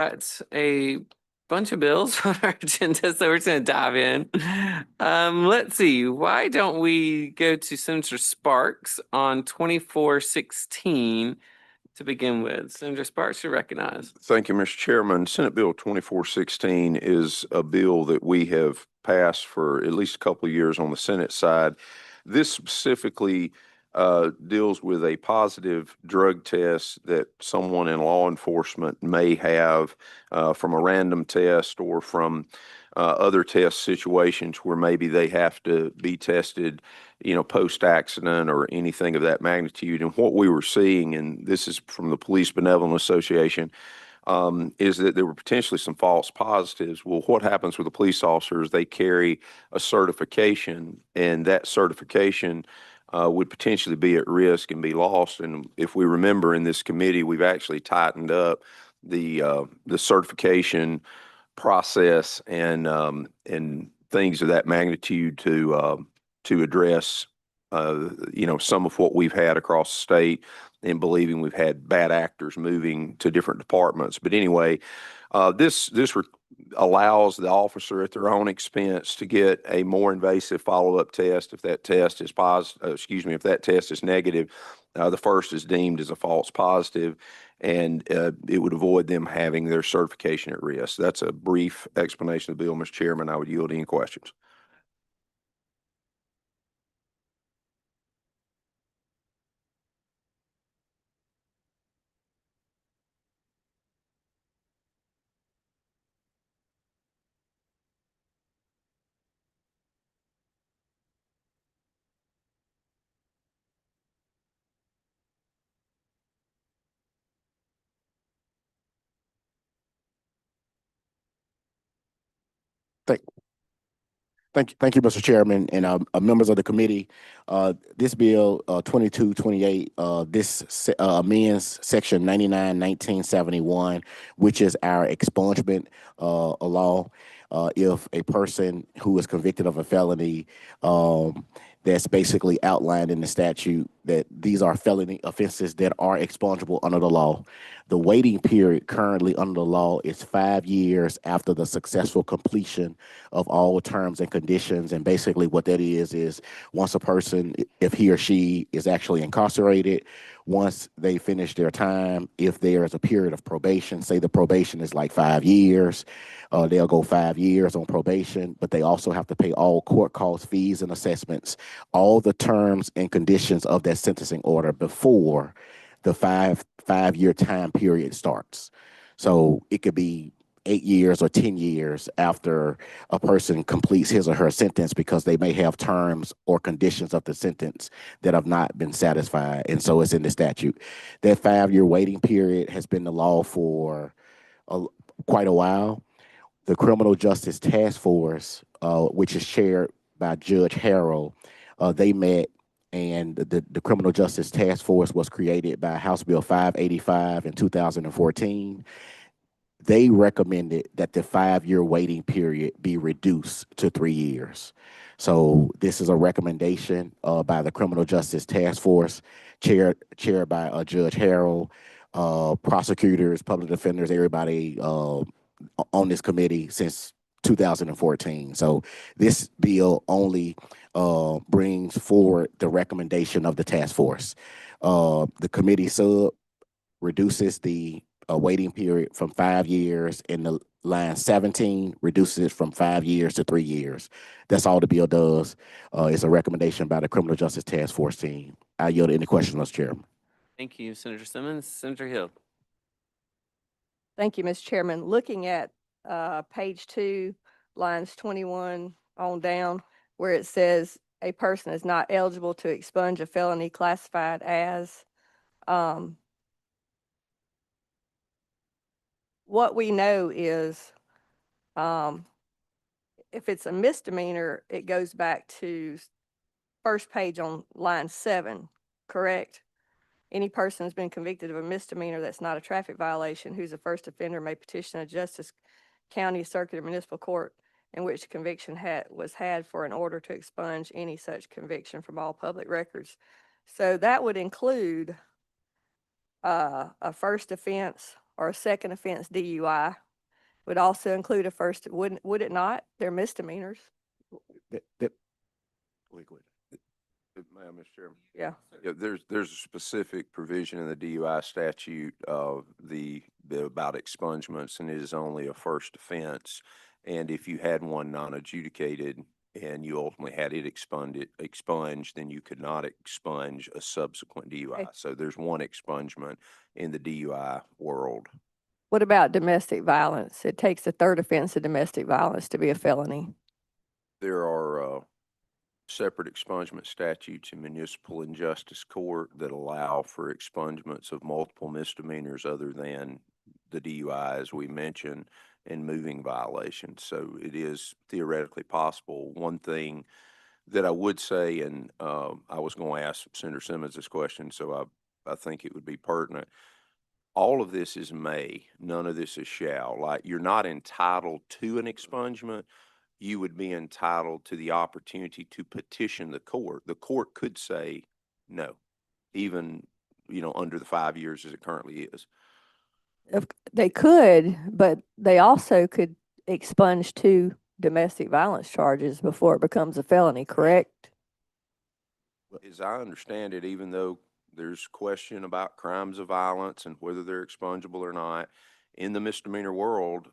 That's a bunch of bills on our agenda, so we're just going to dive in. Let's see. Why don't we go to Senator Sparks on 2416 to begin with? Senator Sparks, you're recognized. Thank you, Mr. Chairman. Senate Bill 2416 is a bill that we have passed for at least a couple of years on the Senate side. This specifically deals with a positive drug test that someone in law enforcement may have from a random test or from other test situations where maybe they have to be tested, post-accident or anything of that magnitude. And what we were seeing, and this is from the Police Benevolent Association, is that there were potentially some false positives. Well, what happens with the police officers? They carry a certification, and that certification would potentially be at risk and be lost. And if we remember in this committee, we've actually tightened up the certification process and things of that magnitude to address some of what we've had across the state and believing we've had bad actors moving to different departments. But anyway, this allows the officer at their own expense to get a more invasive follow-up test if that test is if that test is negative. The first is deemed as a false positive, and it would avoid them having their certification at risk. That's a brief explanation of the bill, Mr. Chairman. I would yield any questions. Thank you, Mr. Chairman, and members of the committee. This bill 2228 amends Section 99-1971, which is our expungement law. If a person who is convicted of a felony, that's basically outlined in the statute that these are felony offenses that are expungible under the law. The waiting period currently under the law is 5 years after the successful completion of all terms and conditions. And basically what that is once a person, if he or she is actually incarcerated, once they finish their time, if there is a period of probation, say the probation is like 5 years, they'll go 5 years on probation, but they also have to pay all court costs, fees, and assessments, all the terms and conditions of that sentencing order before the five-year time period starts. So it could be 8 years or 10 years after a person completes his or her sentence because they may have terms or conditions of the sentence that have not been satisfied. And so it's in the statute. That 5-year waiting period has been the law for quite a while. The Criminal Justice Task Force, which is chaired by Judge Harrell, they met, and the Criminal Justice Task Force was created by House Bill 585 in 2014. They recommended that the 5-year waiting period be reduced to 3 years. So this is a recommendation by the Criminal Justice Task Force, chaired by Judge Harrell, prosecutors, public defenders, everybody on this committee since 2014. So this bill only brings forward the recommendation of the task force. The committee sub reduces the waiting period from 5 years, and the line 17 reduces it from 5 years to 3 years. That's all the bill does. It's a recommendation by the Criminal Justice Task Force team. I yield to any questions, Mr. Chairman. Thank you, Senator Simmons. Senator Hill. Thank you, Mr. Chairman. Looking at page 2, lines 21 on down, where it says a person is not eligible to expunge a felony classified as, what we know is if it's a misdemeanor, it goes back to first page on line 7, correct? Any person has been convicted of a misdemeanor that's not a traffic violation who's a first offender may petition a justice, county, circuit, or municipal court in which conviction was had for an order to expunge any such conviction from all public records. So that would include a first offense or a second offense DUI would also include a first, would it not? They're misdemeanors. Madam, Mr. Chairman. Yeah. Yeah, there's a specific provision in the DUI statute of the about expungements, and it is only a first offense. And if you had one non-adjudicated and you ultimately had it expunged, then you could not expunge a subsequent DUI. Okay. So there's one expungement in the DUI world. What about domestic violence? It takes a third offense of domestic violence to be a felony. There are separate expungement statutes in municipal and justice court that allow for expungements of multiple misdemeanors other than the DUI, as we mentioned, and moving violations. So it is theoretically possible. One thing that I would say, and I was going to ask Senator Simmons this question, so I think it would be pertinent. All of this is may, none of this is shall. Like, you're not entitled to an expungement. You would be entitled to the opportunity to petition the court. The court could say no, even, under the 5 years as it currently is. They could, but they also could expunge 2 domestic violence charges before it becomes a felony, correct? As I understand it, even though there's question about crimes of violence and whether they're expungible or not, in the misdemeanor world,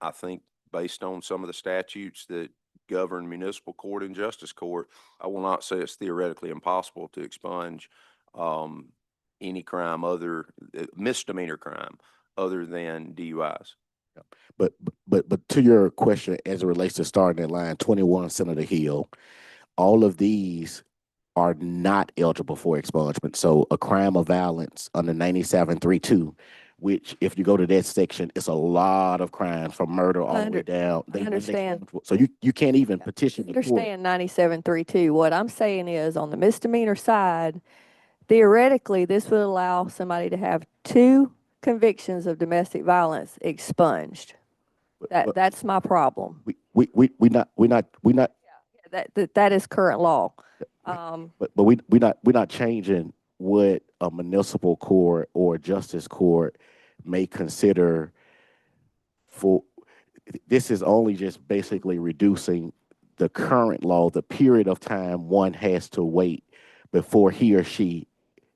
I think based on some of the statutes that govern municipal court and justice court, I will not say it's theoretically impossible to expunge any crime misdemeanor crime other than DUIs. But to your question, as it relates to starting at line 21, Senator Hill, all of these are not eligible for expungement. So a crime of violence under 9732, which if you go to that section, it's a lot of crimes from murder all the way down. I understand. So you can't even petition the court. Understand 9732. What I'm saying is, on the misdemeanor side, theoretically, this would allow somebody to have 2 convictions of domestic violence expunged. That's my problem. We not. That is current law. But we're not changing what a municipal court or justice court may consider for. This is only just basically reducing the current law, the period of time one has to wait before he or she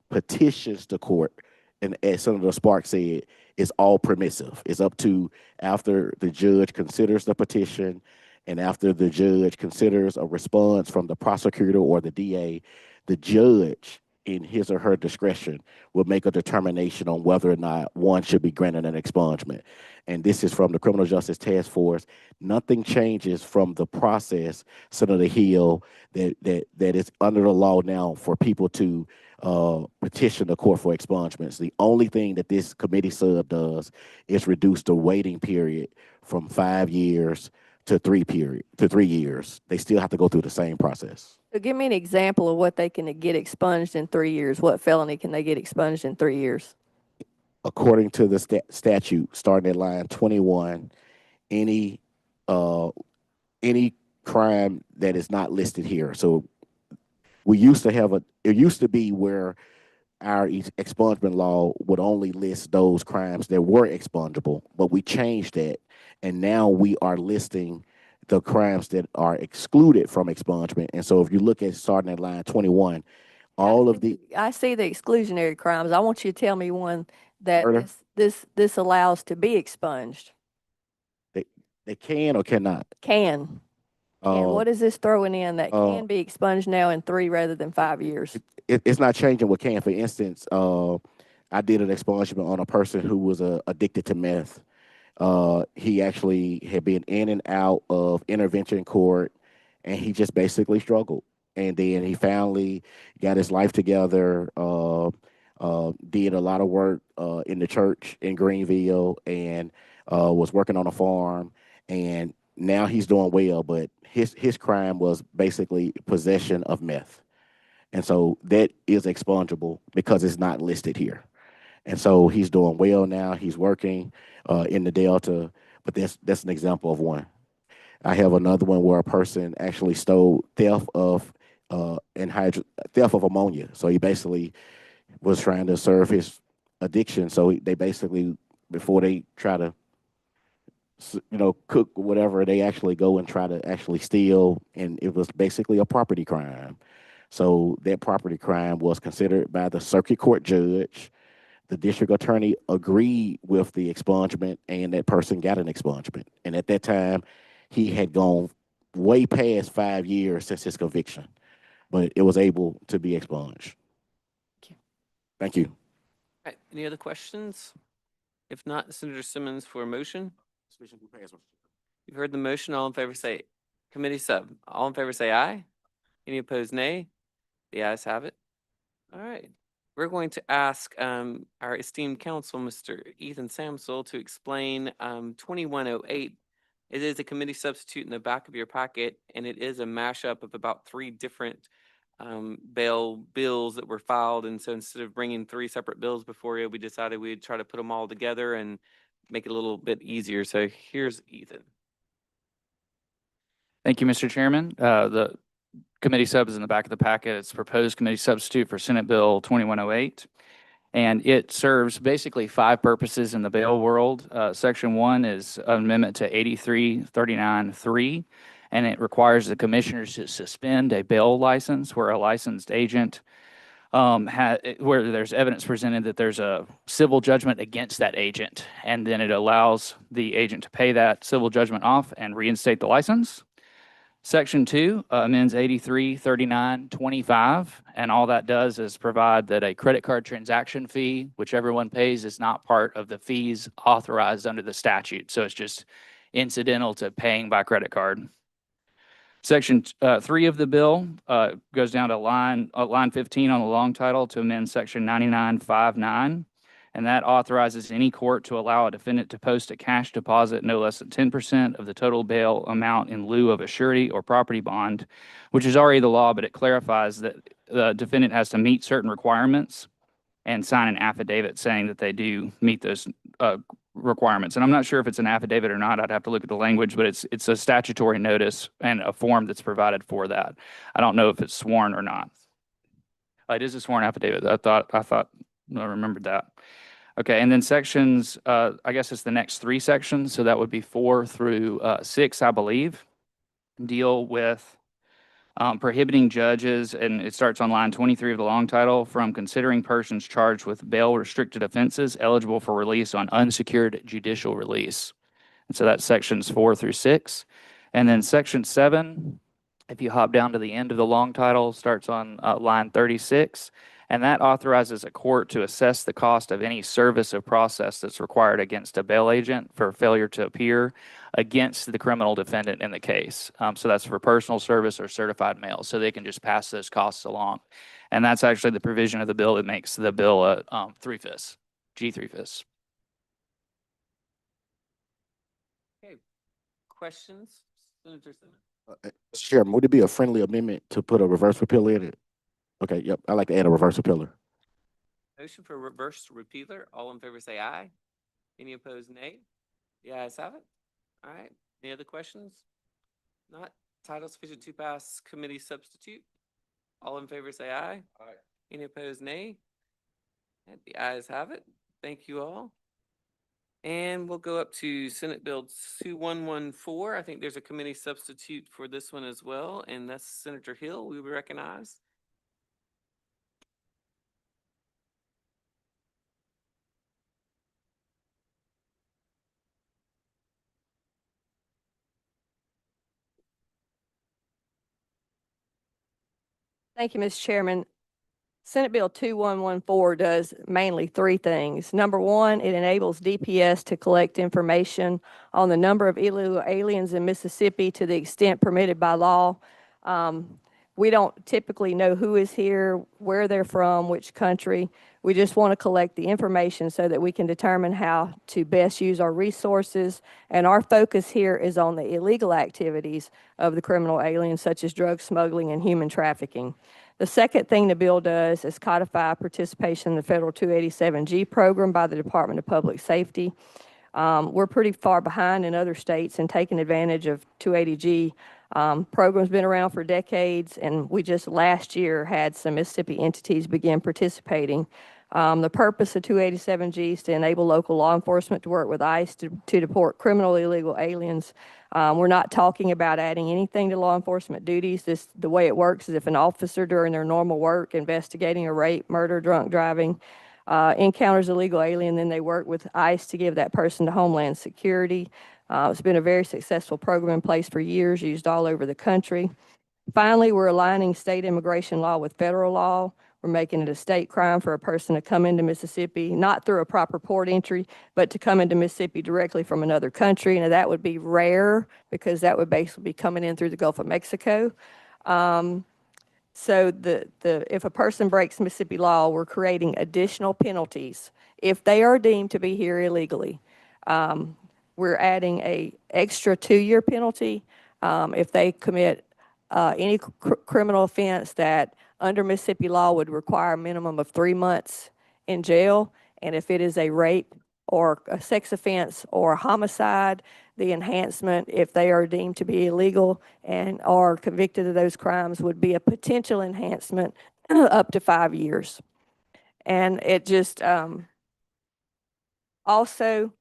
petitions the court. And as Senator Sparks said, it's all permissive. It's up to after the judge considers the petition and after the judge considers a response from the prosecutor or the DA, the judge, in his or her discretion, will make a determination on whether or not one should be granted an expungement. And this is from the Criminal Justice Task Force. Nothing changes from the process, Senator Hill, that is under the law now for people to petition the court for expungements. The only thing that this committee sub does is reduce the waiting period from 5 years to 3 years. They still have to go through the same process. So give me an example of what they can get expunged in 3 years. What felony can they get expunged in 3 years? According to the statute, starting at line 21, any crime that is not listed here. So we used to have it used to be where our expungement law would only list those crimes that were expungible, but we changed that, and now we are listing the crimes that are excluded from expungement. And so if you look at starting at line 21, all of the I see the exclusionary crimes. I want you to tell me one that Murder. this allows to be expunged. they can or cannot. Can. And what is this throwing in that can be expunged now in 3 rather than 5 years? It's not changing what can. For instance, I did an expungement on a person who was addicted to meth. He actually had been in and out of intervention court, and he just basically struggled. And then he finally got his life together, did a lot of work in the church in Greenville, and was working on a farm. And now he's doing well, but his crime was basically possession of meth. And so that is expungible because it's not listed here. And so he's doing well now. He's working in the Delta, but that's an example of one. I have another one where a person actually stole theft of ammonia. So he basically was trying to serve his addiction. So they basically before they try to, cook or whatever. They actually go and try to actually steal, and it was basically a property crime. So that property crime was considered by the circuit court judge. The district attorney agreed with the expungement, and that person got an expungement. And at that time, he had gone way past 5 years since his conviction, but it was able to be expunged. Thank you. All right, any other questions? If not, Senator Simmons for a motion. You've heard the motion. All in favor say committee sub. All in favor say aye. Any opposed, nay? The ayes have it. All right. We're going to ask our esteemed counsel, Mr. Ethan Samsel, to explain 2108. It is a committee substitute in the back of your packet, and it is a mashup of about 3 different bail bills that were filed. And so instead of bringing 3 separate bills before you, we decided we'd try to put them all together and make it a little bit easier. So here's Ethan. Thank you, Mr. Chairman. The committee sub is in the back of the packet. It's proposed committee substitute for Senate Bill 2108. And it serves basically 5 purposes in the bail world. Section 1 is an amendment to 8339-3, and it requires the commissioners to suspend a bail license where a licensed agent where there's evidence presented that there's a civil judgment against that agent, and then it allows the agent to pay that civil judgment off and reinstate the license. Section 2 amends 8339-25, and all that does is provide that a credit card transaction fee, which everyone pays, is not part of the fees authorized under the statute. So it's just incidental to paying by credit card. Section 3 of the bill goes down to line 15 on the long title to amend section 9959. And that authorizes any court to allow a defendant to post a cash deposit no less than 10% of the total bail amount in lieu of a surety or property bond, which is already the law, but it clarifies that the defendant has to meet certain requirements and sign an affidavit saying that they do meet those requirements. And I'm not sure if it's an affidavit or not. I'd have to look at the language, but it's a statutory notice and a form that's provided for that. I don't know if it's sworn or not. It is a sworn affidavit. I remembered that. Okay, and then sections, I guess it's the next 3 sections, so that would be 4 through 6, I believe, deal with prohibiting judges, and it starts on line 23 of the long title, from considering persons charged with bail-restricted offenses eligible for release on unsecured judicial release. And so that's sections 4 through 6. And then section 7, if you hop down to the end of the long title, starts on line 36. And that authorizes a court to assess the cost of any service of process that's required against a bail agent for failure to appear against the criminal defendant in the case. So that's for personal service or certified mail. So they can just pass those costs along. And that's actually the provision of the bill that makes the bill a 3/5, G3/5. Okay, questions? Senator Simmons? Chairman, would it be a friendly amendment to put a reverse repeal in it? Okay, yep. I'd like to add a reverse repealer. Motion for reverse repealer. All in favor say aye. Any opposed, nay? The ayes have it. All right. Any other questions? Not. Title sufficient to pass committee substitute. All in favor say aye. Aye. Any opposed, nay? And the ayes have it. Thank you all. And we'll go up to Senate Bill 2114. I think there's a committee substitute for this one as well, and that's Senator Hill. We will recognize. Thank you, Mr. Chairman. Senate Bill 2114 does mainly 3 things. Number 1, it enables DPS to collect information on the number of illegal aliens in Mississippi to the extent permitted by law. We don't typically know who is here, where they're from, which country. We just want to collect the information so that we can determine how to best use our resources. And our focus here is on the illegal activities of the criminal aliens, such as drug smuggling and human trafficking. The second thing the bill does is codify participation in the federal 287G program by the Department of Public Safety. We're pretty far behind in other states in taking advantage of 280G. Program's been around for decades, and we just last year had some Mississippi entities begin participating. The purpose of 287G is to enable local law enforcement to work with ICE to deport criminal illegal aliens. We're not talking about adding anything to law enforcement duties. The way it works is if an officer during their normal work investigating a rape, murder, drunk driving, encounters a legal alien, then they work with ICE to give that person to Homeland Security. It's been a very successful program in place for years, used all over the country. Finally, we're aligning state immigration law with federal law. We're making it a state crime for a person to come into Mississippi, not through a proper port entry, but to come into Mississippi directly from another country. Now, that would be rare because that would basically be coming in through the Gulf of Mexico. So if a person breaks Mississippi law, we're creating additional penalties if they are deemed to be here illegally. We're adding a extra 2-year penalty if they commit any criminal offense that under Mississippi law would require a minimum of 3 months in jail. And if it is a rape or a sex offense or a homicide, the enhancement, if they are deemed to be illegal and are convicted of those crimes, would be a potential enhancement up to 5 years. And it just also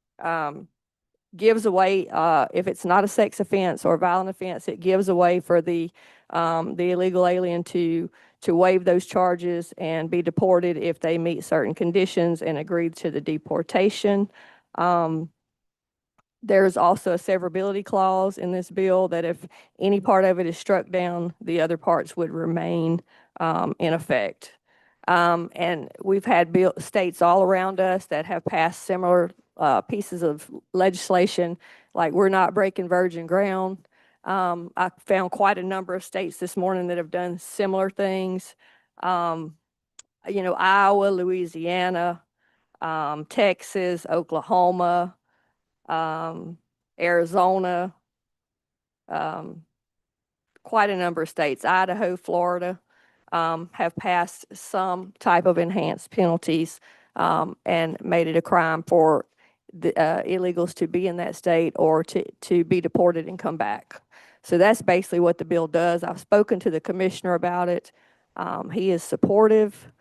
gives away, if it's not a sex offense or a violent offense, it gives away for the illegal alien to waive those charges and be deported if they meet certain conditions and agree to the deportation. There's also a severability clause in this bill that if any part of it is struck down, the other parts would remain in effect. And we've had states all around us that have passed similar pieces of legislation, like we're not breaking virgin ground. I found quite a number of states this morning that have done similar things. Iowa, Louisiana, Texas, Oklahoma, Arizona, quite a number of states, Idaho, Florida, have passed some type of enhanced penalties and made it a crime for the illegals to be in that state or to be deported and come back. So that's basically what the bill does. I've spoken to the commissioner about it. He is supportive,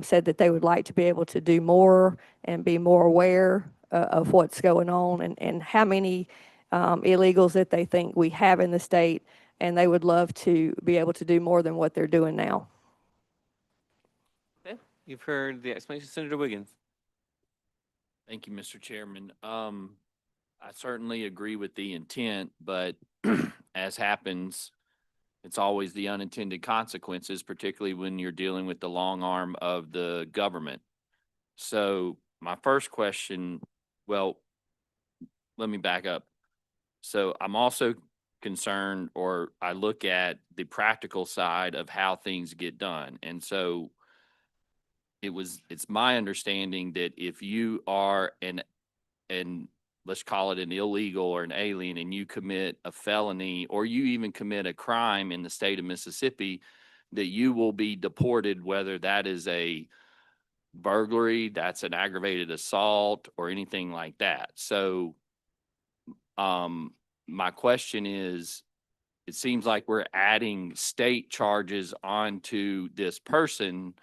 said that they would like to be able to do more and be more aware of what's going on and how many illegals that they think we have in the state, and they would love to be able to do more than what they're doing now. Okay. You've heard the explanation, Senator Wiggins. Thank you, Mr. Chairman. I certainly agree with the intent, but as happens, it's always the unintended consequences, particularly when you're dealing with the long arm of the government. So my first question, well, let me back up. So I'm also concerned, or I look at the practical side of how things get done. And so it's my understanding that if you are and let's call it an illegal or an alien, and you commit a felony or you even commit a crime in the state of Mississippi, that you will be deported, whether that is a burglary, that's an aggravated assault, or anything like that. So my question is, it seems like we're adding state charges onto this person,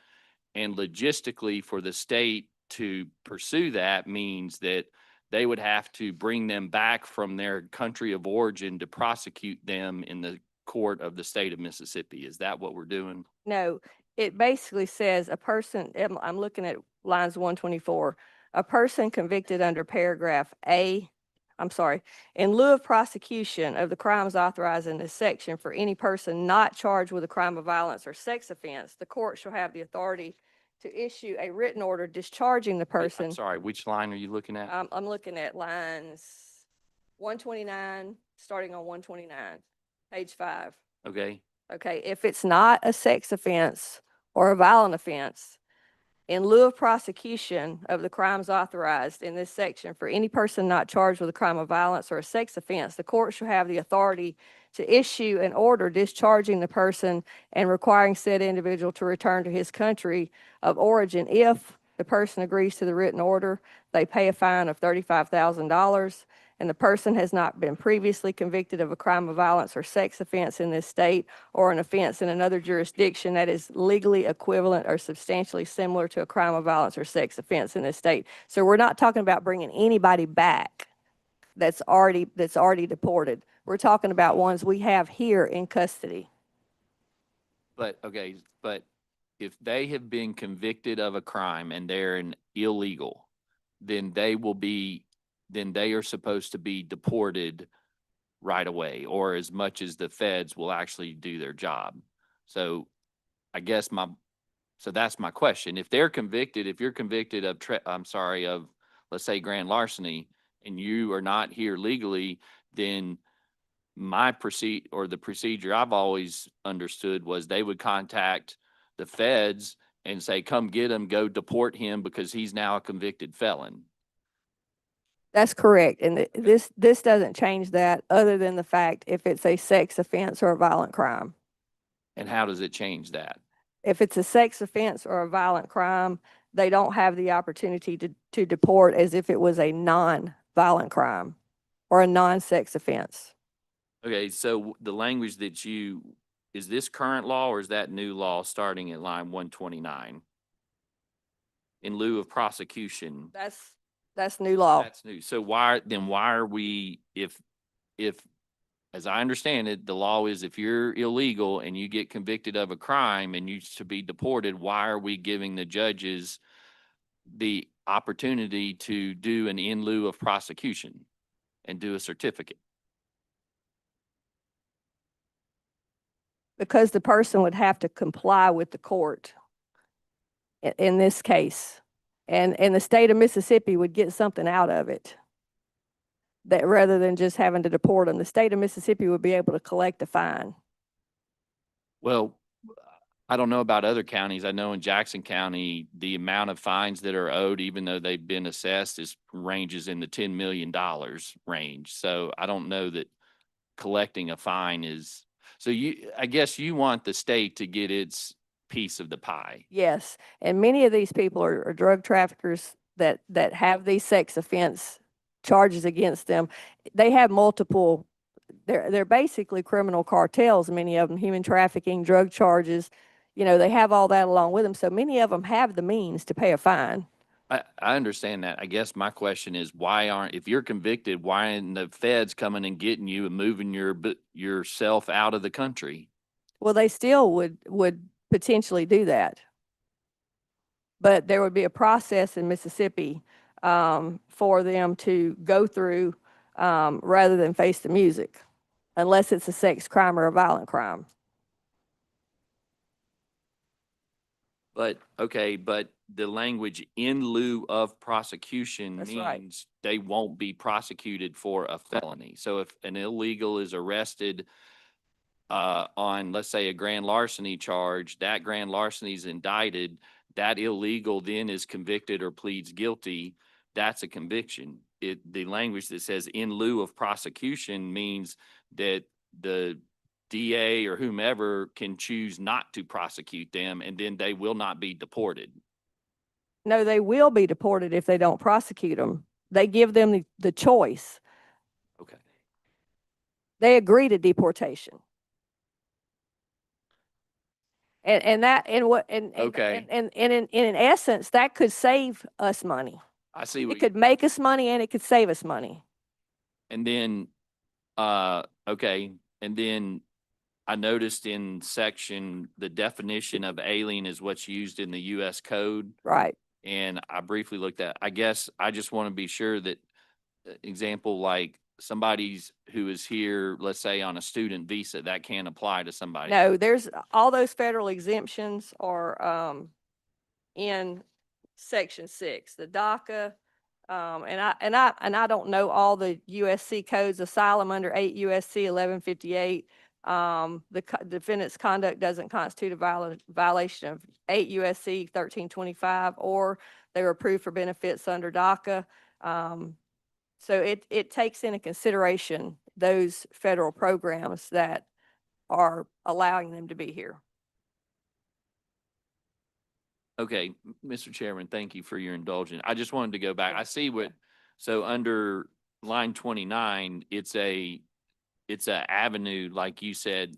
and logistically for the state to pursue that means that they would have to bring them back from their country of origin to prosecute them in the court of the state of Mississippi. Is that what we're doing? No, it basically says a person, I'm looking at lines 124, a person convicted under paragraph in lieu of prosecution of the crimes authorized in this section for any person not charged with a crime of violence or sex offense, the court shall have the authority to issue a written order discharging the person. I'm sorry, which line are you looking at? I'm looking at lines 129, starting on 129, page 5. Okay. Okay, if it's not a sex offense or a violent offense, in lieu of prosecution of the crimes authorized in this section for any person not charged with a crime of violence or a sex offense, the court shall have the authority to issue an order discharging the person and requiring said individual to return to his country of origin. If the person agrees to the written order, they pay a fine of $35,000. and the person has not been previously convicted of a crime of violence or sex offense in this state or an offense in another jurisdiction that is legally equivalent or substantially similar to a crime of violence or sex offense in this state. So we're not talking about bringing anybody back that's already deported. We're talking about ones we have here in custody. But, okay, but if they have been convicted of a crime and they're an illegal, then they are supposed to be deported right away, or as much as the feds will actually do their job. So I guess so that's my question. If you're convicted of, of, let's say, grand larceny, and you are not here legally, then the procedure I've always understood was they would contact the feds and say, come get him, go deport him because he's now a convicted felon. That's correct. And this doesn't change that other than the fact if it's a sex offense or a violent crime. And how does it change that? If it's a sex offense or a violent crime, they don't have the opportunity to deport as if it was a non-violent crime or a non-sex offense. Okay, so the language is this current law or is that new law starting at line 129? In lieu of prosecution. That's new law. That's new. So why are we, if, as I understand it, the law is if you're illegal and you get convicted of a crime and you to be deported, why are we giving the judges the opportunity to do an in lieu of prosecution and do a certificate? Because the person would have to comply with the court in this case. And the state of Mississippi would get something out of it. That rather than just having to deport them, the state of Mississippi would be able to collect a fine. Well, I don't know about other counties. I know in Jackson County, the amount of fines that are owed, even though they've been assessed, ranges in the $10 million range. So I don't know that collecting a fine is, so I guess you want the state to get its piece of the pie. Yes, and many of these people are drug traffickers that have these sex offense charges against them. They have multiple, they're basically criminal cartels, many of them, human trafficking, drug charges. You know, they have all that along with them. So many of them have the means to pay a fine. I understand that. I guess my question is if you're convicted, why aren't the feds coming and getting you and moving yourself out of the country? Well, they still would potentially do that. But there would be a process in Mississippi for them to go through rather than face the music, unless it's a sex crime or a violent crime. But, okay, but the language in lieu of prosecution That's right. means they won't be prosecuted for a felony. So if an illegal is arrested on, let's say, a grand larceny charge, that grand larceny is indicted, that illegal then is convicted or pleads guilty, that's a conviction. The language that says in lieu of prosecution means that the DA or whomever can choose not to prosecute them, and then they will not be deported. No, they will be deported if they don't prosecute them. They give them the choice. Okay. They agree to deportation. Okay. And in essence, that could save us money. I see It could make us money and it could save us money. and then, okay, and then I noticed in the definition of alien is what's used in the US code. Right. And I briefly looked at, I guess I just want to be sure that, example, like somebody's who is here, let's say on a student visa, that can't apply to somebody. No, there's all those federal exemptions are in Section 6, the DACA, and I don't know all the USC codes. Asylum under 8 USC 1158. The defendant's conduct doesn't constitute a violation of 8 USC 1325, or they were approved for benefits under DACA. So it takes into consideration those federal programs that are allowing them to be here. Okay, Mr. Chairman, thank you for your indulgence. I just wanted to go back. I see so under line 29, it's a avenue, like you said,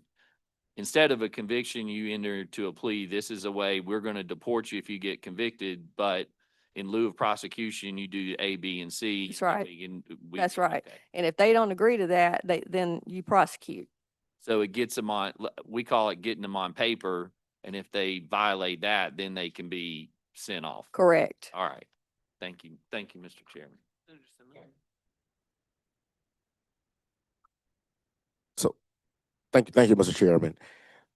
instead of a conviction, you enter to a plea. This is a way we're going to deport you if you get convicted, but in lieu of prosecution, you do A, B, and C. That's right. That's right. Okay. And if they don't agree to that, then you prosecute. So it gets them on, we call it getting them on paper. And if they violate that, then they can be sent off. Correct. All right. Thank you. Thank you, Mr. Chairman. So, thank you, Mr. Chairman.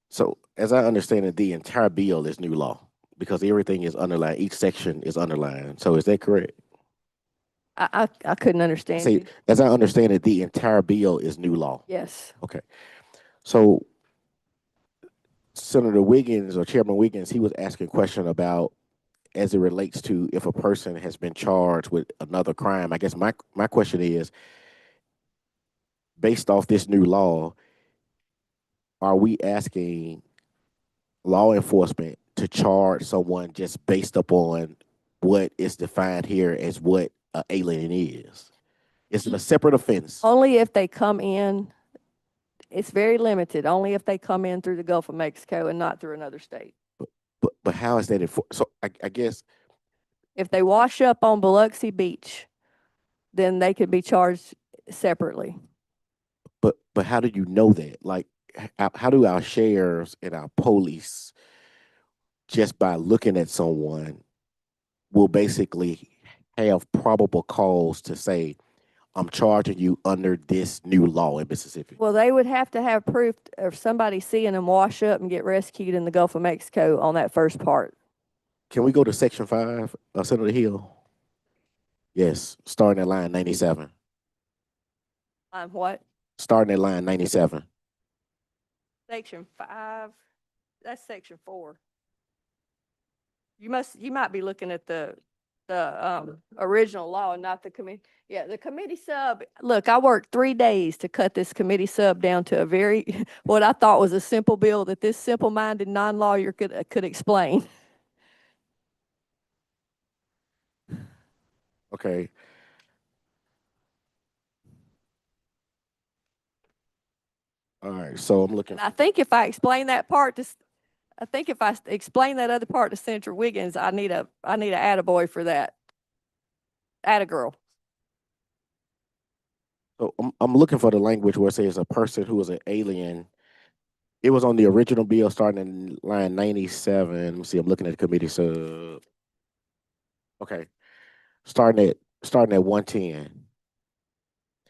So, as I understand it, the entire bill is new law because everything is underlined. Each section is underlined. So, is that correct? I couldn't understand See, you. as I understand it, the entire bill is new law. Yes. Okay. So, Senator Wiggins or Chairman Wiggins, he was asking a question about as it relates to if a person has been charged with another crime. I guess my question is, based off this new law, are we asking law enforcement to charge someone just based upon what is defined here as what an alien is? Is it a separate offense? Only if they come in, it's very limited, only if they come in through the Gulf of Mexico and not through another state. But how is that enforced? So I guess If they wash up on Biloxi Beach, then they could be charged separately. but how do you know that? Like how do our sheriffs and our police just by looking at someone will basically have probable cause to say, I'm charging you under this new law in Mississippi? Well, they would have to have proof of somebody seeing them wash up and get rescued in the Gulf of Mexico on that first part. Can we go to section 5, Senator Hill? Yes, starting at line 97. What? Starting at line 97. Section 5, that's section 4. You might be looking at the original law and not the committee. Yeah, the committee sub, look, I worked 3 days to cut this committee sub down to a very, what I thought was a simple bill that this simple-minded non-lawyer could explain. Okay. All right, so I'm looking. And I think if I explain that part to, I think if I explain that other part to Senator Wiggins, I need a attaboy for that. Attagirl. So I'm looking for the language where it says a person who is an alien. It was on the original bill starting in line 97. Let me see, I'm looking at the committee sub. Okay. Starting at 110.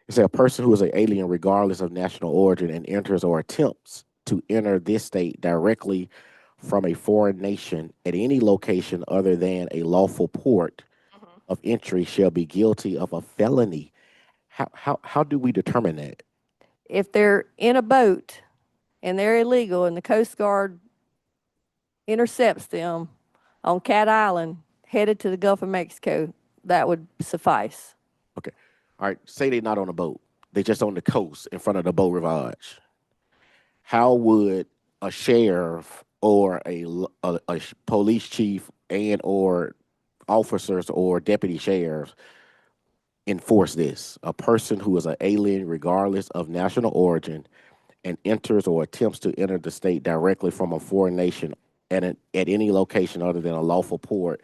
It said a person who is an alien regardless of national origin and enters or attempts to enter this state directly from a foreign nation at any location other than a lawful port of entry shall be guilty of a felony. How do we determine that? If they're in a boat and they're illegal and the Coast Guard intercepts them on Cat Island headed to the Gulf of Mexico, that would suffice. Okay. All right. Say they're not on a boat. They're just on the coast in front of the boat rivage. How would a sheriff or a police chief and or officers or deputy sheriffs enforce this? A person who is an alien regardless of national origin and enters or attempts to enter the state directly from a foreign nation at any location other than a lawful port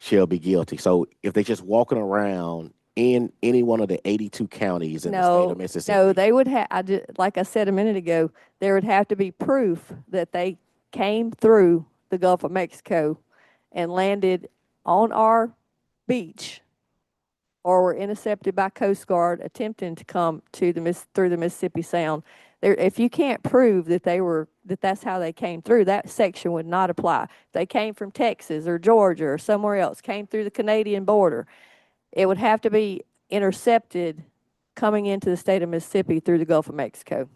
shall be guilty. So if they're just walking around in any one of the 82 counties in the state of Mississippi. No, they would have, like I said a minute ago, there would have to be proof that they came through the Gulf of Mexico and landed on our beach or were intercepted by Coast Guard attempting to come to through the Mississippi Sound. There, if you can't prove that that's how they came through, that section would not apply. If they came from Texas or Georgia or somewhere else, came through the Canadian border, it would have to be intercepted coming into the state of Mississippi through the Gulf of Mexico.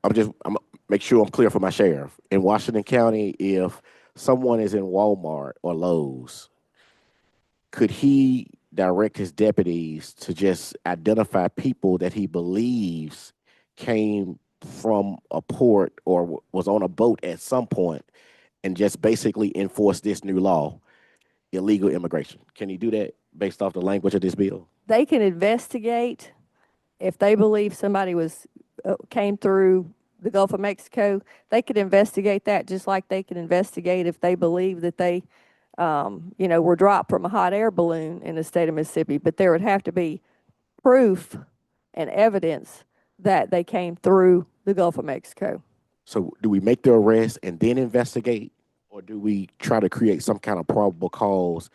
I'm make sure I'm clear for my sheriff. In Washington County, if someone is in Walmart or Lowe's, could he direct his deputies to just identify people that he believes came from a port or was on a boat at some point and just basically enforce this new law, illegal immigration? Can he do that based off the language of this bill? They can investigate if they believe somebody was, came through the Gulf of Mexico, they could investigate that just like they could investigate if they believe that they, you know, were dropped from a hot air balloon in the state of Mississippi. But there would have to be proof and evidence that they came through the Gulf of Mexico. So do we make the arrest and then investigate, or do we try to create some kind of probable cause?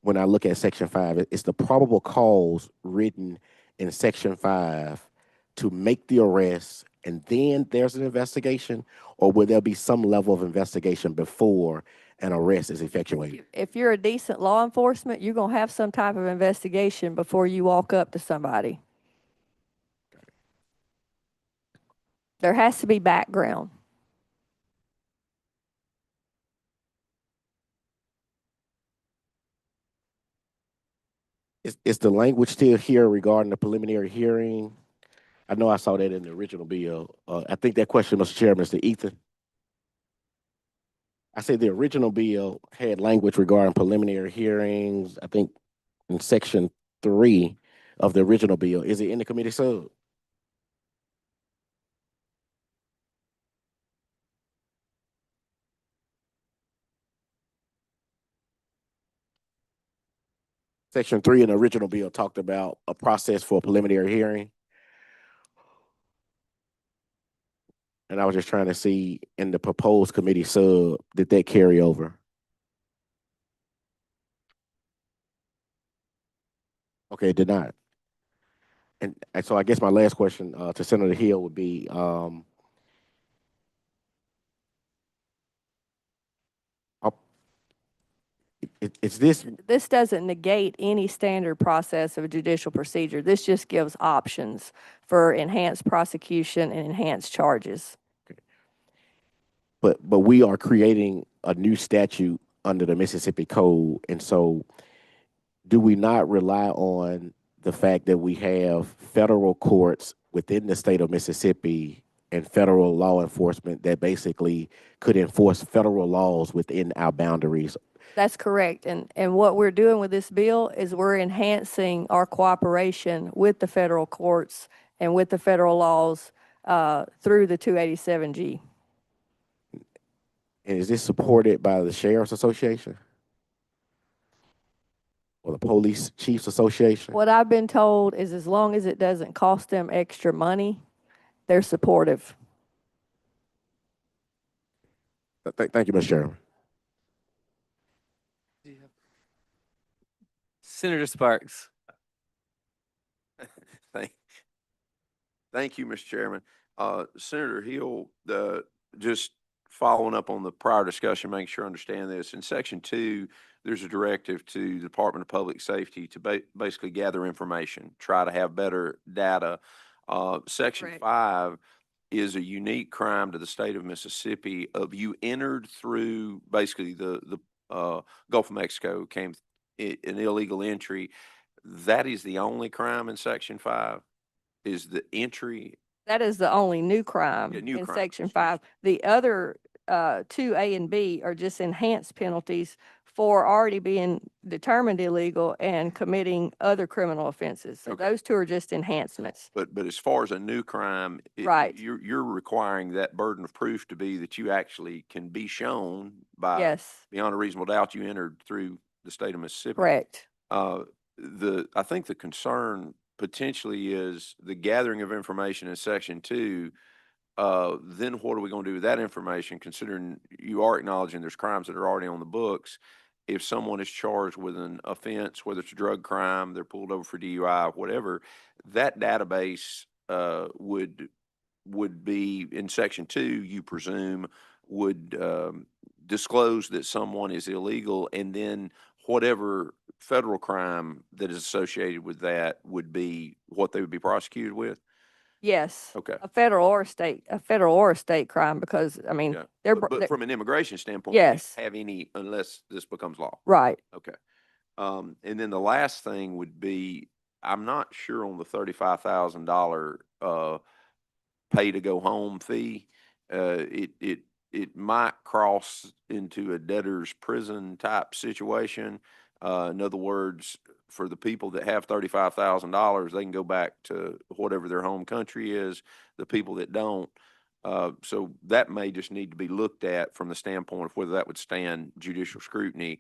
When I look at Section 5, it's the probable cause written in Section 5 to make the arrest, and then there's an investigation, or will there be some level of investigation before an arrest is effectuated? If you're a decent law enforcement, you're going to have some type of investigation before you walk up to somebody. There has to be background. Is the language still here regarding the preliminary hearing? I know I saw that in the original bill. I think that question, Mr. Chair, Mr. Ethan. I said the original bill had language regarding preliminary hearings, I think in Section 3 of the original bill. Is it in the committee sub? Section 3 in the original bill talked about a process for a preliminary hearing. And I was just trying to see in the proposed committee sub, did that carry over? Okay, it did not. And so I guess my last question to Senator Hill would be, is this, This doesn't negate any standard process of a judicial procedure. This just gives options for enhanced prosecution and enhanced charges. but we are creating a new statute under the Mississippi Code, and so do we not rely on the fact that we have federal courts within the state of Mississippi and federal law enforcement that basically could enforce federal laws within our boundaries? That's correct. And what we're doing with this bill is we're enhancing our cooperation with the federal courts and with the federal laws through the 287G. And is this supported by the Sheriff's Association or the Police Chiefs Association? What I've been told is as long as it doesn't cost them extra money, they're supportive. Thank you, Mr. Chairman. Senator Sparks. Thank you, Mr. Chairman. Senator Hill, just following up on the prior discussion, making sure I understand this. In Section 2, there's a directive to the Department of Public Safety to basically gather information, try to have better data. Section Correct. 5 is a unique crime to the state of Mississippi of you entered through basically the Gulf of Mexico, came an illegal entry. That is the only crime in Section 5, is the entry. That is the only new crime Yeah, new in crime, Section excuse 5. The other 2A and B are just enhanced penalties for already being determined illegal and committing other criminal offenses. So Okay. those two are just enhancements. But as far as a new crime, Right. you're requiring that burden of proof to be that you actually can be shown by Yes, beyond a reasonable doubt you entered through the state of Mississippi. correct. I think the concern potentially is the gathering of information in Section 2. Then what are we going to do with that information, considering you are acknowledging there's crimes that are already on the books? If someone is charged with an offense, whether it's a drug crime, they're pulled over for DUI, whatever, that database would be in Section 2, you presume, would disclose that someone is illegal, and then whatever federal crime that is associated with that would be what they would be prosecuted with? Yes. Okay. A federal or a state crime, because, I mean, Yeah. they're, But from an immigration standpoint, you yes. can't have any unless this becomes law. Right. Okay. And then the last thing would be, I'm not sure on the $35,000 pay to go home fee. It might cross into a debtor's prison type situation. In other words, for the people that have $35,000, they can go back to whatever their home country is. The people that don't, so that may just need to be looked at from the standpoint of whether that would stand judicial scrutiny,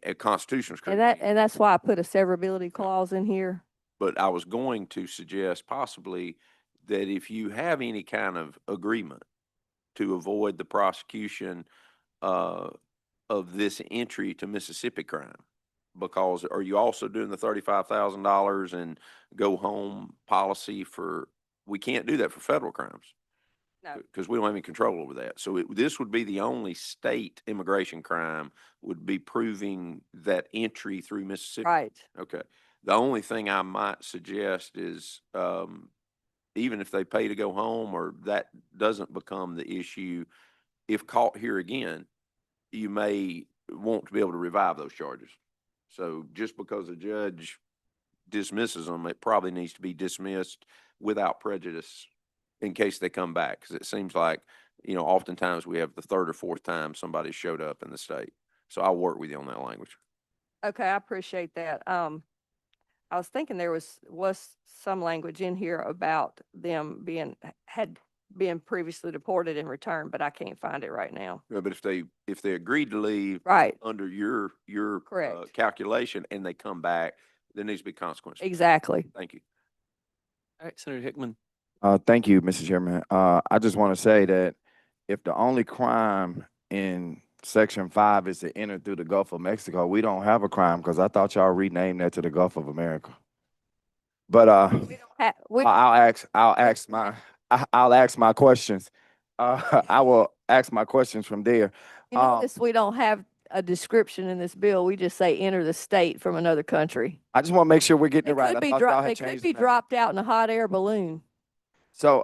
a constitutional scrutiny. And that's why I put a severability clause in here. But I was going to suggest possibly that if you have any kind of agreement to avoid the prosecution of this entry to Mississippi crime, because are you also doing the $35,000 and go home policy for, we can't do that for federal crimes. No. Because we don't have any control over that. So this would be the only state immigration crime would be proving that entry through Mississippi. Right. Okay. The only thing I might suggest is, even if they pay to go home or that doesn't become the issue, if caught here again, you may want to be able to revive those charges. So just because a judge dismisses them, it probably needs to be dismissed without prejudice in case they come back. Because it seems like, oftentimes we have the third or fourth time somebody showed up in the state. So I'll work with you on that language. Okay, I appreciate that. I was thinking there was some language in here about them had been previously deported and returned, but I can't find it right now. Yeah, but if they agreed to leave Right, under your correct. calculation and they come back, there needs to be consequences. Exactly. Thank you. All right, Senator Hickman. Thank you, Mr. Chairman. I just want to say that if the only crime in Section 5 is to enter through the Gulf of Mexico, we don't have a crime because I thought y'all renamed that to the Gulf of America. But I'll ask my questions. I will ask my questions from there. You notice we don't have a description in this bill. We just say enter the state from another country. I just want to make sure we're getting it right. Could I be thought y'all had it could changed be the name. dropped out in a hot air balloon. So,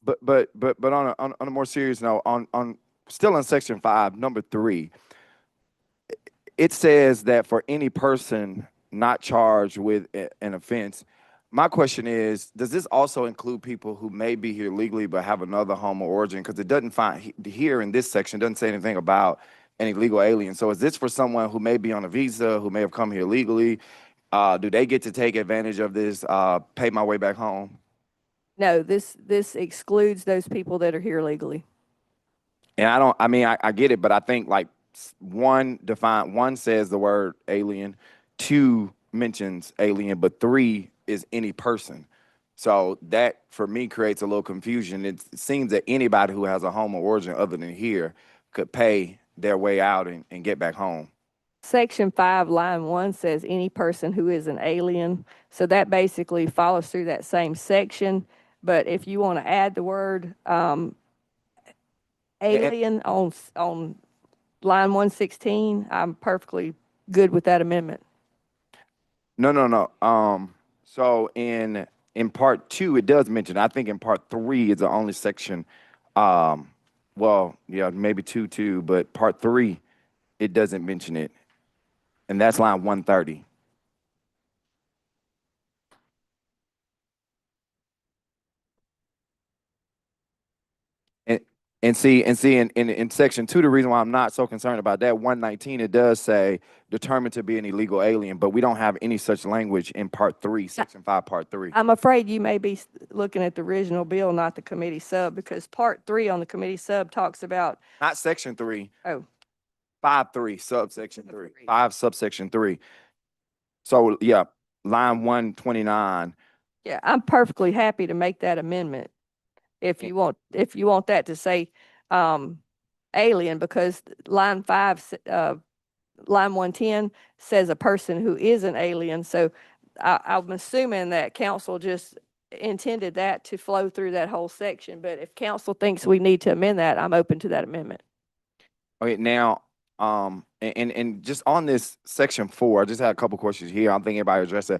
but on a more serious note, on still in Section 5, number 3, it says that for any person not charged with an offense, my question is, does this also include people who may be here legally but have another home of origin? Because it doesn't find here in this section, doesn't say anything about any legal alien. So is this for someone who may be on a visa, who may have come here legally? Do they get to take advantage of this, pay my way back home? No, this excludes those people that are here legally. And I get it, but I think like one says the word alien, 2 mentions alien, but 3 is any person. So that for me creates a little confusion. It seems that anybody who has a home of origin other than here could pay their way out and get back home. Section 5, line 1 says any person who is an alien. So that basically follows through that same section. But if you want to add the word alien on line 116, I'm perfectly good with that amendment. No. So in part 2, it does mention, I think in part 3 is the only section, well, yeah, maybe 2 too, but part 3, it doesn't mention it. And that's line 130. And see, in section 2, the reason why I'm not so concerned about that, 119, it does say determined to be an illegal alien, but we don't have any such language in part 3, section 5, part 3. I'm afraid you may be looking at the original bill, not the committee sub, because part 3 on the committee sub talks about, Not section 3. oh, 5.3, subsection 3. 5, subsection 3. So yeah, line 129. yeah, I'm perfectly happy to make that amendment. If you want that to say, alien, because line 5, line 110 says a person who is an alien. So I'm assuming that council just intended that to flow through that whole section. But if council thinks we need to amend that, I'm open to that amendment. Okay, now, and just on this section 4, I just had a couple questions here. I'm thinking about addressing.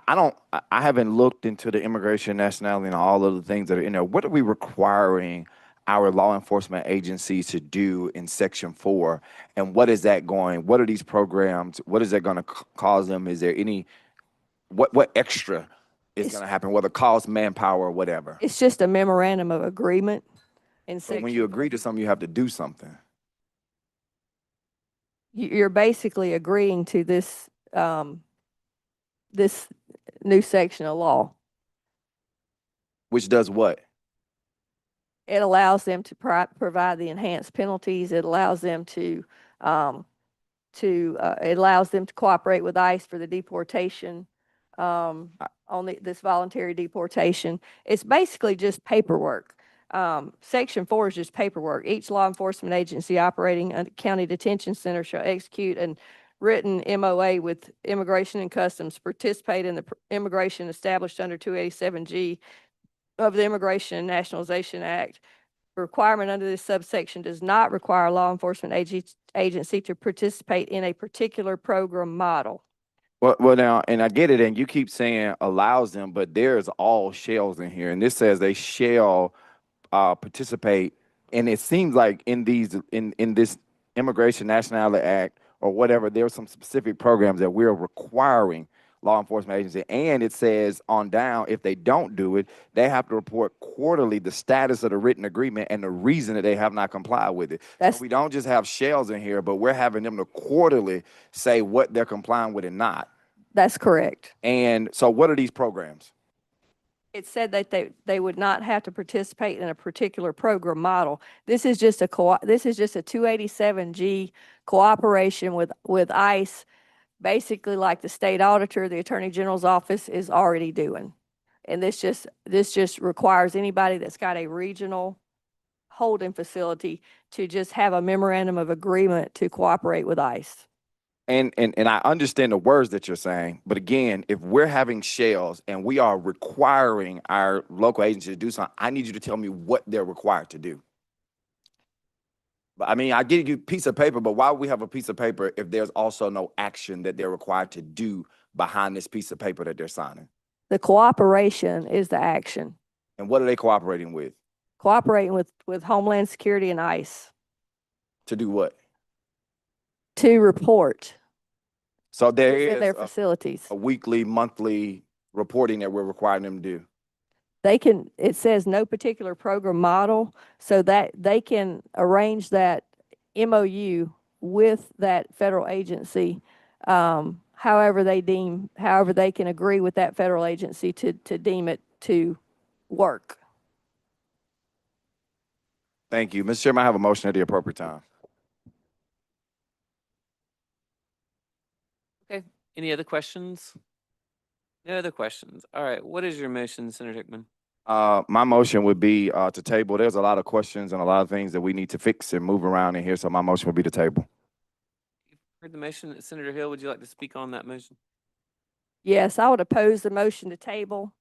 I haven't looked into the immigration, nationality, and all of the things that are in there. What are we requiring our law enforcement agencies to do in section 4? And what is that going? What are these programs? What is that going to cause them? Is there any, what extra is going to happen, whether cost, manpower, or whatever? It's just a memorandum of agreement in But section. when you agree to something, you have to do something. You're basically agreeing to this, this new section of law. Which does what? It allows them to provide the enhanced penalties. It allows them to it allows them to cooperate with ICE for the deportation, on this voluntary deportation. It's basically just paperwork. Section 4 is just paperwork. Each law enforcement agency operating a county detention center shall execute a written MOA with Immigration and Customs, participate in the immigration established under 287G of the Immigration and Nationalization Act. The requirement under this subsection does not require law enforcement agency to participate in a particular program model. Well, now, and I get it, and you keep saying allows them, but there's all shells in here, and this says they shall participate, and it seems like in this Immigration Nationality Act or whatever, there are some specific programs that we're requiring law enforcement agency, and it says on down, if they don't do it, they have to report quarterly the status of the written agreement and the reason that they have not complied with it. So we don't just have shells in here, but we're having them to quarterly say what they're complying with and not. That's correct. And so what are these programs? It said that they would not have to participate in a particular program model. This is just a 287G cooperation with ICE, basically like the state auditor, the Attorney General's office is already doing. And this just requires anybody that's got a regional holding facility to just have a memorandum of agreement to cooperate with ICE. And I understand the words that you're saying, but again, if we're having shells and we are requiring our local agency to do something, I need you to tell me what they're required to do. But I mean, I give you a piece of paper, but why would we have a piece of paper if there's also no action that they're required to do behind this piece of paper that they're signing? The cooperation is the action. And what are they cooperating with? Cooperating with Homeland Security and ICE. To do what? To report. So there is their facilities. a weekly, monthly reporting that we're requiring them to do. It says no particular program model, so that they can arrange that MOU with that federal agency, however they can agree with that federal agency to deem it to work. Thank you. Mr. Chairman, I have a motion at the appropriate time. Okay, any other questions? No other questions. All right, what is your motion, Senator Hickman? My motion would be to table. There's a lot of questions and a lot of things that we need to fix and move around in here, so my motion would be to table. You've heard the motion. Senator Hill, would you like to speak on that motion? Yes, I would oppose the motion to table.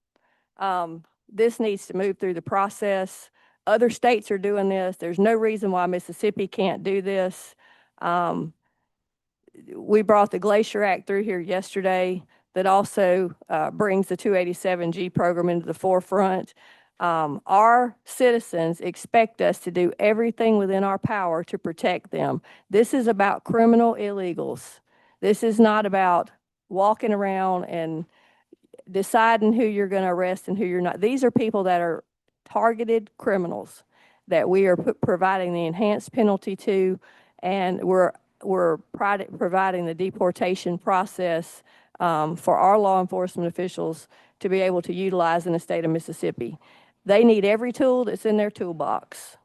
This needs to move through the process. Other states are doing this. There's no reason why Mississippi can't do this. We brought the Glacier Act through here yesterday that also brings the 287G program into the forefront. Our citizens expect us to do everything within our power to protect them. This is about criminal illegals. This is not about walking around and deciding who you're going to arrest and who you're not. These are people that are targeted criminals that we are providing the enhanced penalty to, and we're providing the deportation process for our law enforcement officials to be able to utilize in the state of Mississippi. They need every tool that's in their toolbox.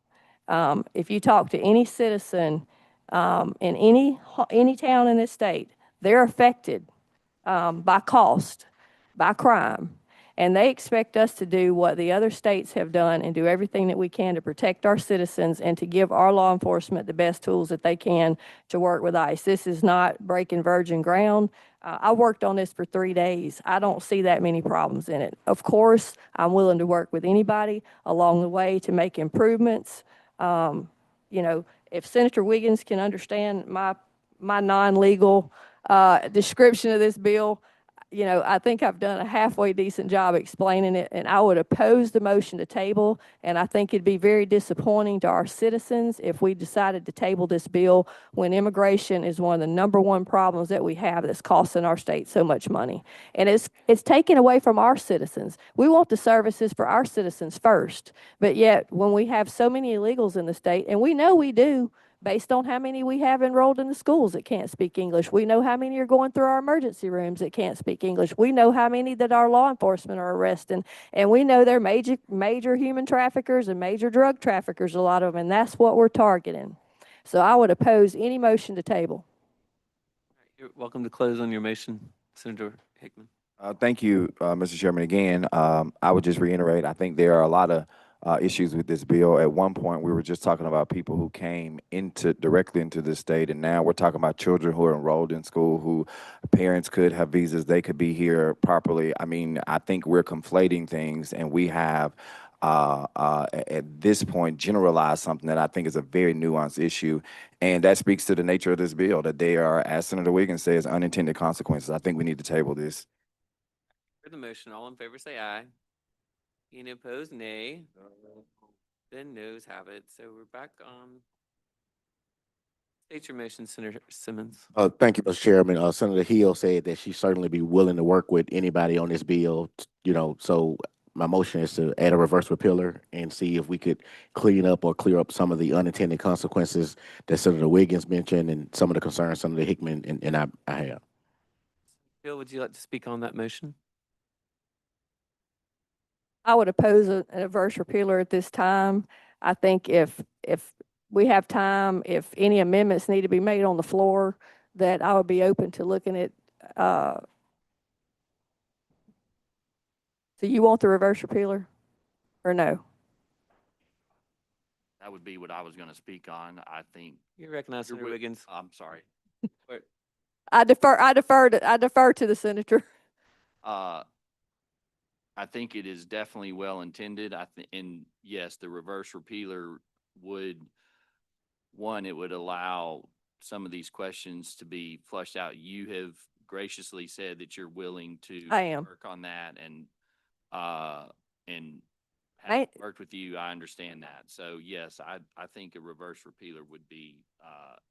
If you talk to any citizen in any town in this state, they're affected by cost, by crime, and they expect us to do what the other states have done and do everything that we can to protect our citizens and to give our law enforcement the best tools that they can to work with ICE. This is not breaking virgin ground. I worked on this for 3 days. I don't see that many problems in it. Of course, I'm willing to work with anybody along the way to make improvements. You know, if Senator Wiggins can understand my non-legal description of this bill, you know, I think I've done a halfway decent job explaining it, and I would oppose the motion to table, and I think it'd be very disappointing to our citizens if we decided to table this bill when immigration is one of the #1 problems that we have that's costing our state so much money. And it's taken away from our citizens. We want the services for our citizens first, but yet when we have so many illegals in the state, and we know we do, based on how many we have enrolled in the schools that can't speak English. We know how many are going through our emergency rooms that can't speak English. We know how many that our law enforcement are arresting, and we know they're major human traffickers and major drug traffickers, a lot of them, and that's what we're targeting. So I would oppose any motion to table. You're welcome to close on your motion, Senator Hickman. Thank you, Mr. Chairman. Again, I would just reiterate, I think there are a lot of issues with this bill. At one point, we were just talking about people who came directly into the state, and now we're talking about children who are enrolled in school, who parents could have visas, they could be here properly. I mean, I think we're conflating things, and we have at this point generalized something that I think is a very nuanced issue, and that speaks to the nature of this bill, that they are, as Senator Wiggins says, unintended consequences. I think we need to table this. For the motion, all in favor say aye. Any opposed, nay. Then noes have it. So we're back on. State your motion, Senator Simmons. Thank you, Mr. Chairman. Senator Hill said that she certainly be willing to work with anybody on this bill, so my motion is to add a reverse repealer and see if we could clear up some of the unintended consequences that Senator Wiggins mentioned and some of the concerns Senator Hickman and I have. Bill, would you like to speak on that motion? I would oppose an adverse repealer at this time. I think if we have time, if any amendments need to be made on the floor, that I would be open to looking at. So you want the reverse repealer or no? That would be what I was gonna speak on. I think. You recognize Senator Wiggins. I'm sorry. I defer to the senator. I think it is definitely well intended. And yes, the reverse repealer would, it would allow some of these questions to be flushed out. You have graciously said that you're willing to I am. work on that, and having worked with you, I understand that. So yes, I think a reverse repealer would be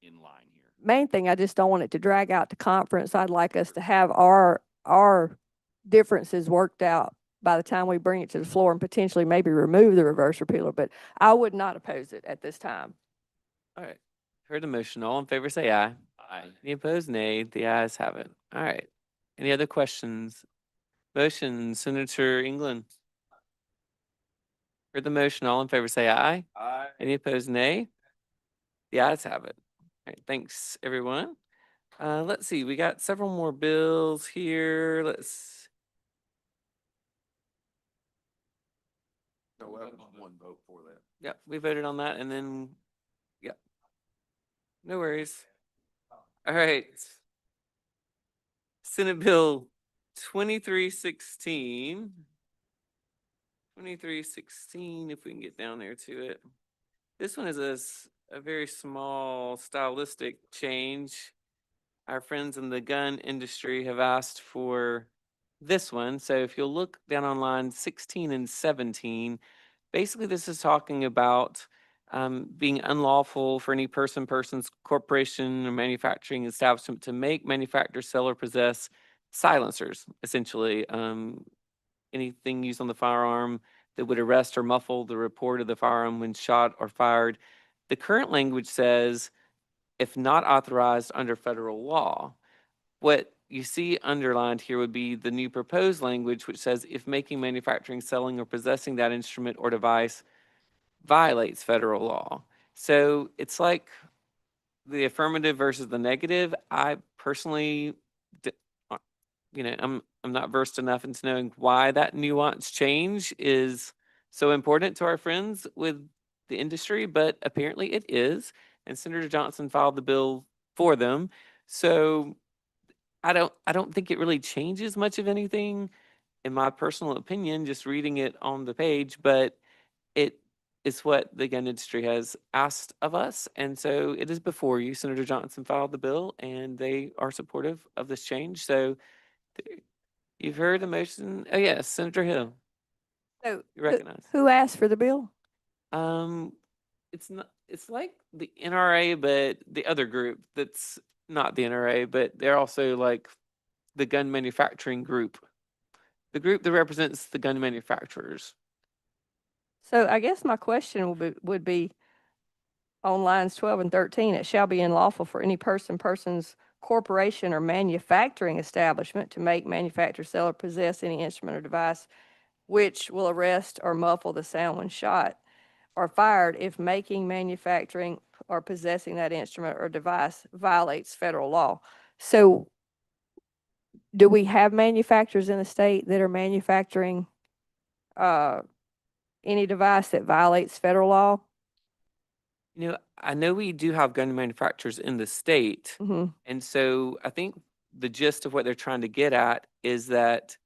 in line here. Main thing, I just don't want it to drag out to conference. I'd like us to have our differences worked out by the time we bring it to the floor and potentially maybe remove the reverse repealer, but I would not oppose it at this time. All right. Heard the motion. All in favor say aye. Aye. Any opposed, nay. The ayes have it. All right. Any other questions? Motion, Senator England. Heard the motion. All in favor say aye. Aye. Any opposed, nay. The ayes have it. All right. Thanks, everyone. Let's see. We got several more bills here. One vote for that. Yep, we voted on that and then, yep. No worries. All right. Senate Bill 2316. 2316, if we can get down there to it. This one is a very small stylistic change. Our friends in the gun industry have asked for this one. So if you'll look down on line 16 and 17, basically this is talking about being unlawful for any persons, corporation, or manufacturing establishment to make, manufacture, sell, or possess silencers, essentially. Anything used on the firearm that would arrest or muffle the report of the firearm when shot or fired. The current language says, if not authorized under federal law. What you see underlined here would be the new proposed language, which says if making, manufacturing, selling, or possessing that instrument or device violates federal law. So it's like the affirmative versus the negative. I personally, I'm not versed enough into knowing why that nuance change is so important to our friends with the industry, but apparently it is. And Senator Johnson filed the bill for them. So I don't think it really changes much of anything, in my personal opinion, just reading it on the page, but it is what the gun industry has asked of us. And so it is before you. Senator Johnson filed the bill and they are supportive of this change. So you've heard the motion. Oh yes, Senator Hill. So You recognize. who asked for the bill? It's like the NRA, but the other group that's not the NRA, but they're also like the gun manufacturing group. The group that represents the gun manufacturers. So I guess my question would be, on lines 12 and 13, it shall be unlawful for any person's corporation or manufacturing establishment to make, manufacture, sell, or possess any instrument or device which will arrest or muffle the sound when shot or fired if making, manufacturing, or possessing that instrument or device violates federal law. So do we have manufacturers in the state that are manufacturing any device that violates federal law? You know, I know we do have gun manufacturers in the state. Mm-hmm. And so I think the gist of what they're trying to get at is that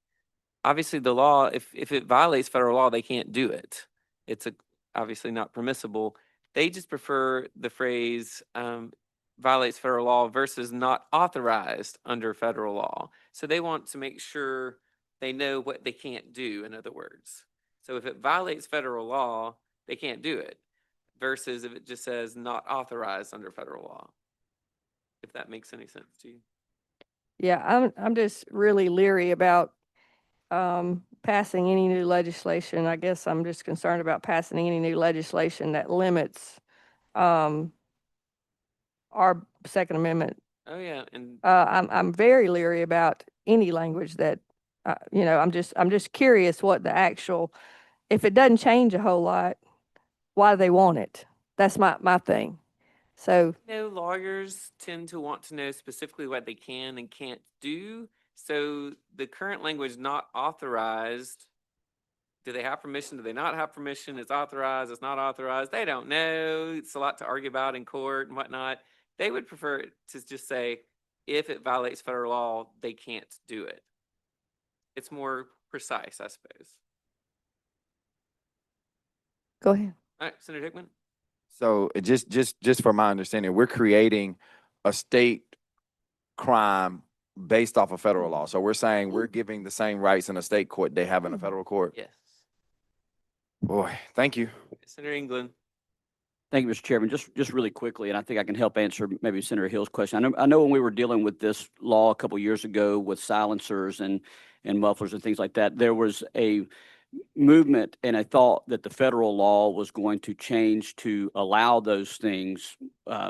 obviously the law, if it violates federal law, they can't do it. It's obviously not permissible. They just prefer the phrase violates federal law versus not authorized under federal law. So they want to make sure they know what they can't do, in other words. So if it violates federal law, they can't do it, versus if it just says not authorized under federal law. If that makes any sense to you. Yeah, I'm just really leery about passing any new legislation. I guess I'm just concerned about passing any new legislation that limits our Second Amendment. Oh yeah, and I'm very leery about any language that you know. I'm just curious what the actual, if it doesn't change a whole lot, why do they want it? That's my thing. So lawyers tend to want to know specifically what they can and can't do. So the current language, not authorized, do they have permission? Do they not have permission? It's authorized, it's not authorized. They don't know. It's a lot to argue about in court and whatnot. They would prefer it to just say, if it violates federal law, they can't do it. It's more precise, I suppose. go ahead. All right, Senator Hickman. So just for my understanding, we're creating a state crime based off of federal law. So we're saying we're giving the same rights in a state court they have in a federal court. Yes. Boy, thank you. Senator England. Thank you, Mr. Chairman. Just really quickly, and I think I can help answer maybe Senator Hill's question. I know when we were dealing with this law a couple years ago with silencers and mufflers and things like that, there was a movement and a thought that the federal law was going to change to allow those things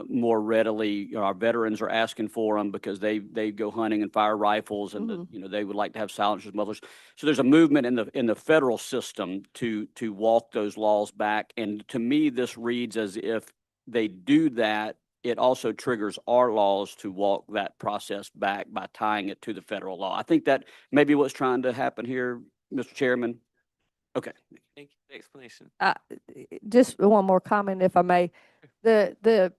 more readily. You know, our veterans are asking for them because they go hunting and fire rifles, and you know, they would like to have silencers, mufflers. So there's a movement in the federal system to walk those laws back. And to me, this reads as if they do that, it also triggers our laws to walk that process back by tying it to the federal law. I think that maybe what's trying to happen here, Mr. Chairman. Okay. Thank you for the explanation. Just one more comment, if I may. The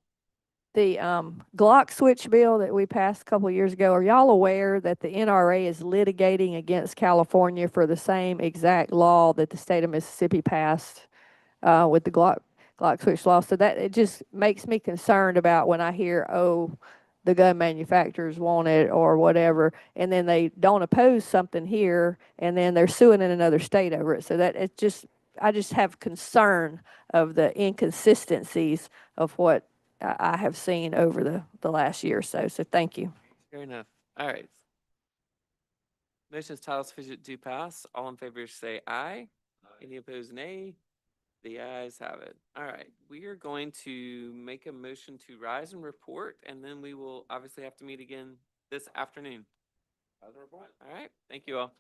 Glock switch bill that we passed a couple of years ago, are y'all aware that the NRA is litigating against California for the same exact law that the state of Mississippi passed with the Glock switch law? So that it just makes me concerned about when I hear, oh, the gun manufacturers want it or whatever, and then they don't oppose something here, and then they're suing in another state over it. So that I just have concern of the inconsistencies of what I have seen over the last year or so. So thank you. Fair enough. All right. Motion's title sufficient to pass. All in favor say aye. Any opposed, nay. The ayes have it. All right. We are going to make a motion to rise and report, and then we will obviously have to meet again this afternoon. All right. Thank you all.